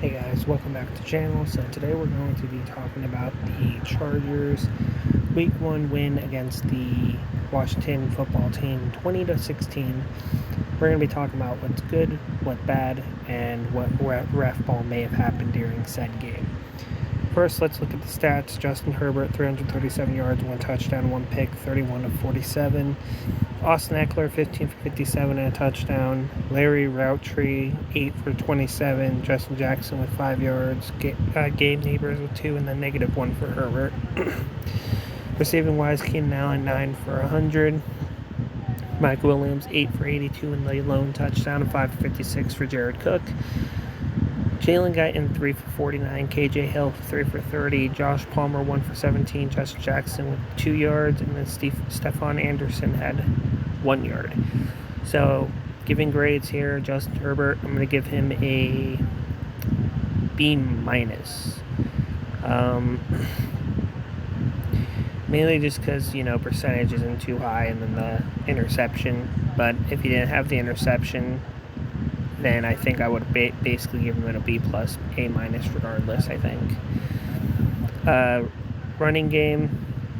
Hey guys, welcome back to the channel. So today we're going to be talking about the Chargers Week 1 win against the Washington football team, 20-16. We're going to be talking about what's good, what's bad, and what ref ball may have happened during said game. First, let's look at the stats. Justin Herbert, 337 yards, 1 touchdown, 1 pick, 31-47. Austin Eckler, 15 for 57 and a touchdown. Larry Rountree, 8 for 27. Justin Jackson with 5 yards. Gabe Neighbors with 2, and then -1 for Herbert. Receiving wise, Keenan Allen, 9 for 100. Mike Williams, 8 for 82 and the lone touchdown, and 5 for 56 for Jared Cook. Jalen Guyton, 3 for 49. KJ Hill, 3 for 30. Josh Palmer, 1 for 17. Justin Jackson with 2 yards. And then Stephon Anderson had 1 yard. So, giving grades here, Justin Herbert, I'm going to give him a B-. Mainly just because, percentage isn't too high, and then the interception. But if he didn't have the interception, then I think I would basically give him a B+, A- regardless, I think. Running game,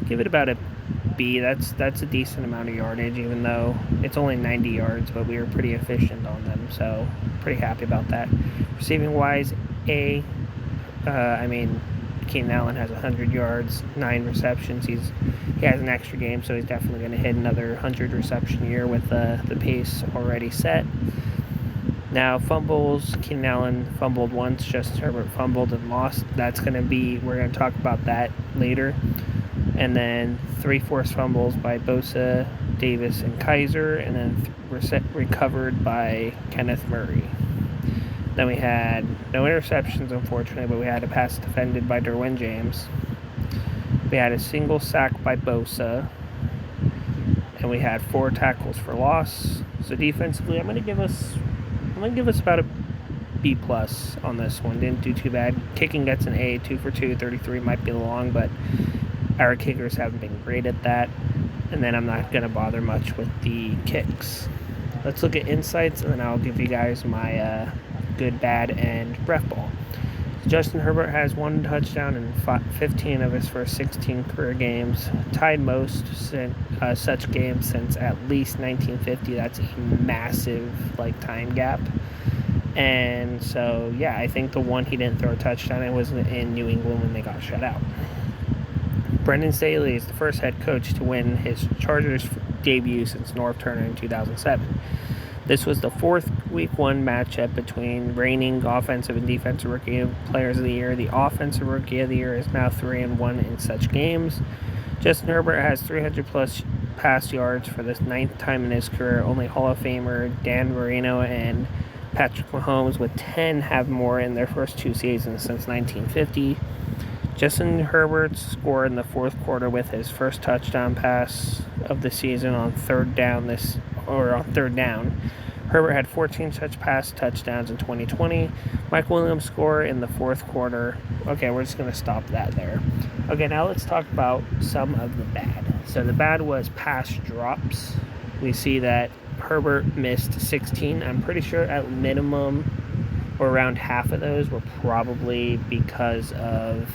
give it about a B. That's a decent amount of yardage, even though it's only 90 yards, but we were pretty efficient on them, so pretty happy about that. Receiving-wise, A. Keenan Allen has 100 yards, 9 receptions. He has an extra game, so he's definitely going to hit another 100 reception year with the pace already set. Now, fumbles, Keenan Allen fumbled once, Justin Herbert fumbled and lost. We're going to talk about that later. And then 3 forced fumbles by Bosa, Davis, and Kaiser, and then recovered by Kenneth Murray. Then we had no interceptions, unfortunately, but we had a pass defended by Derwin James. We had a single sack by Bosa, and we had 4 tackles for loss. So defensively, I'm going to give us about a B+ on this one. Didn't do too bad. Kicking gets an A, 2 for 2, 33 might be long, but our kickers haven't been great at that. And then I'm not going to bother much with the kicks. Let's look at insights, and then I'll give you guys my good, bad, and ref ball. Justin Herbert has 1 touchdown in 15 of his first 16 career games. Tied most such games since at least 1950. That's a massive time gap. And so, yeah, I think the one he didn't throw a touchdown, it was in New England when they got shut out. Brendan Staley is the first head coach to win his Chargers debut since Norv Turner in 2007. This was the 4th Week 1 matchup between reigning Offensive and Defensive Rookie Players of the Year. The Offensive Rookie of the Year is now 3-1 in such games. Justin Herbert has 300-plus pass yards for the 9th time in his career. Only Hall of Famer Dan Marino and Patrick Mahomes with 10 have more in their first 2 seasons since 1950. Justin Herbert scored in the 4th quarter with his first touchdown pass of the season on third down. Herbert had 14 such pass touchdowns in 2020. Mike Williams scored in the 4th quarter. Okay, we're just going to stop that there. Okay, now let's talk about some of the bad. So the bad was pass drops. We see that Herbert missed 16. I'm pretty sure at minimum or around half of those were probably because of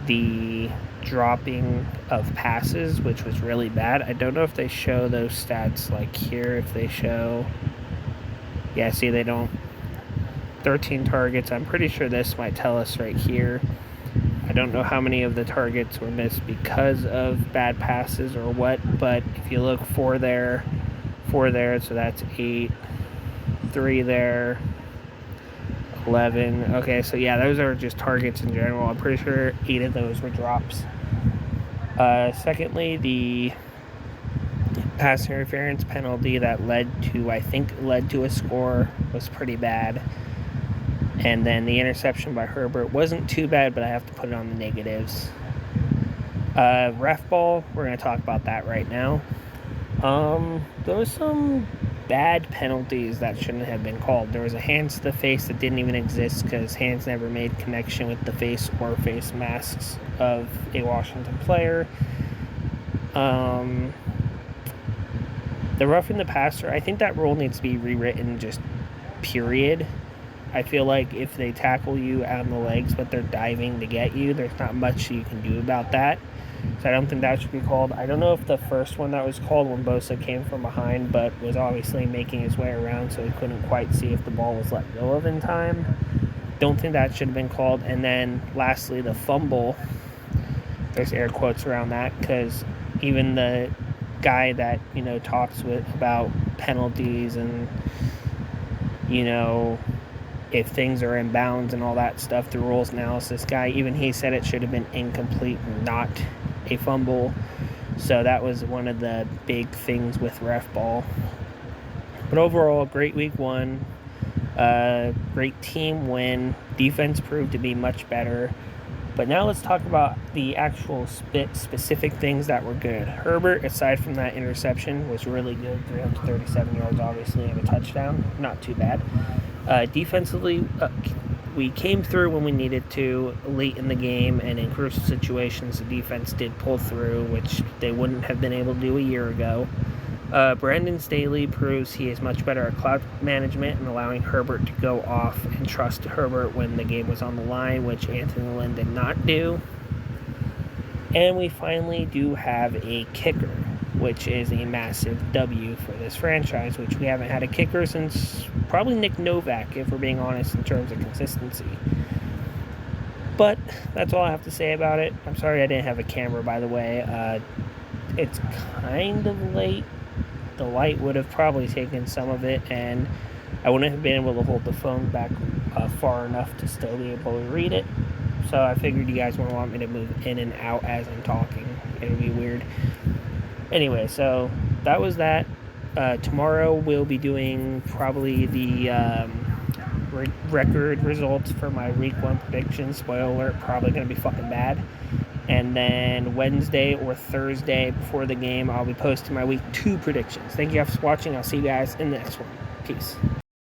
the dropping of passes, which was really bad. I don't know if they show those stats here. If they show, yeah, see, they don't. 13 targets. I'm pretty sure this might tell us right here. I don't know how many of the targets were missed because of bad passes or what, but if you look, 4 there, so that's 8, 3 there, 11. Okay, so yeah, those are just targets in general. I'm pretty sure 8 of those were drops. Secondly, the pass interference penalty that led to a score was pretty bad. And then the interception by Herbert wasn't too bad, but I have to put it on the negatives. Ref ball, we're going to talk about that right now. There was some bad penalties that shouldn't have been called. There was a hands to the face that didn't even exist because hands never made connection with the face or face masks of a Washington player. The roughing the passer, I think that rule needs to be rewritten, just period. I feel like if they tackle you on the legs but they're diving to get you, there's not much you can do about that. So I don't think that should be called. I don't know if the first one that was called when Bosa came from behind but was obviously making his way around, so he couldn't quite see if the ball was let go of in time. Don't think that should have been called. And then lastly, the fumble. There's air quotes around that because even the guy that, talks about penalties and, if things are in bounds and all that stuff, the rules analysis guy, even he said it should have been incomplete, not a fumble. So that was one of the big things with refball. But overall, great week one. Great team win. Defense proved to be much better. But now let's talk about the actual specific things that were good. Herbert, aside from that interception, was really good. 337 yards, obviously, and a touchdown. Not too bad. Defensively, we came through when we needed to late in the game, and in crucial situations, the defense did pull through, which they wouldn't have been able to do a year ago. Brandon Staley proves he is much better at clock management and allowing Herbert to go off and trust Herbert when the game was on the line, which Anthony Lynn did not do. And we finally do have a kicker, which is a massive W for this franchise, which we haven't had a kicker since probably Nick Novak, if we're being honest, in terms of consistency. But that's all I have to say about it. I'm sorry I didn't have a camera, by the way. It's kind of late. The light would have probably taken some of it, and I wouldn't have been able to hold the phone back far enough to still be able to read it. So I figured you guys wouldn't want me to move in and out as I'm talking. It would be weird. Anyway, so that was that. Tomorrow we'll be doing probably the record results for my week one predictions. Spoiler alert, probably going to be fucking bad. And then Wednesday or Thursday before the game, I'll be posting my week 2 predictions. Thank you guys for watching. I'll see you guys in the next one. Peace.